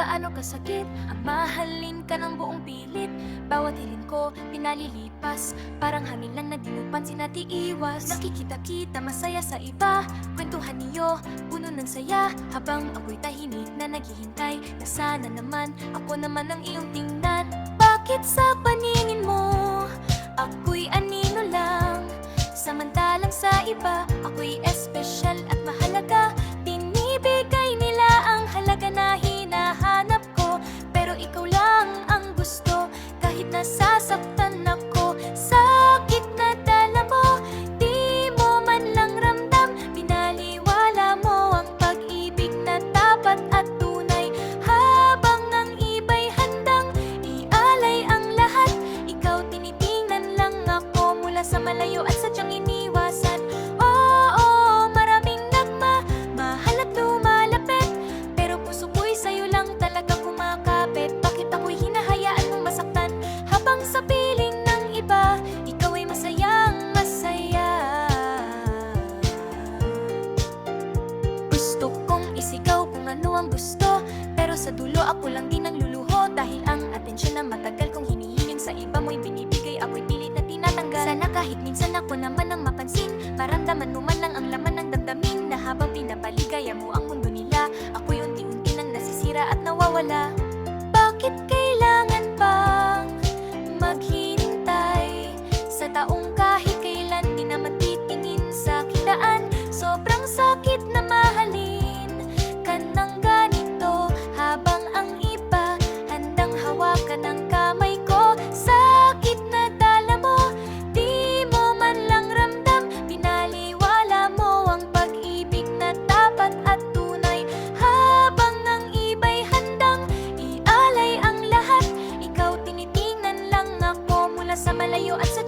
gaano kasakit ang mahalin ka ng buong pilit. Bawat hiling ko pinalilipas, parang hangin lang na di mo pansin at iiwas. Nakikita kita masaya sa iba, kwentuhan niyo puno ng saya, habang ako'y tahimik na naghihintay na sana naman ako naman ang iyong tingnan. Bakit sa paningin mo ako'y anino lang, samantalang sa iba ako'y espesyal at mahalaga? Binibigay nila ang halaga na hinahanap ko, pero ikaw lang ang gusto kahit nasasaktan ako. Sakit na dala mo, di mo man lang ramdam, binaliwala mo ang pag-ibig na tapat at tunay, habang ang iba'y handang ialay ang lahat. Ikaw tinitingnan lang ako mula sa malayo at sadyang iniwasan. Oo, maraming nagmamahal at lumalapit, pero puso ko'y sa'yo lang talaga kumakapit. Bakit ako'y hinahayaan mong masaktan, habang sa piling ng iba ikaw ay masayang masaya? Gusto kong isigaw kung ano ang gusto, pero sa dulo ako lang din ang luluho, dahil ang atensyon na matagal kong hinihingin sa iba mo'y binibigay, ako'y pilit na tinatanggal. Sana kahit minsan ako naman ang mapansin, maramdaman mo man lang ang laman ng damdamin, na habang pinapaligaya mo ang mundo nila, ako'y unti-unti nang nasisira at nawawala. Bakit kailangan pang maghintay sa taong kahit kailan di naman titingin sa kitaan? Sobrang sakit na mahalin ka ng ganito, habang ang iba handang hawakan ng kamay ko. Sakit na dala mo, di mo man lang ramdam, binaliwala mo ang pag-ibig na tapat at tunay, habang ang iba'y handang ialay ang lahat. Ikaw tinitingnan lang ako mula sa malayo at sa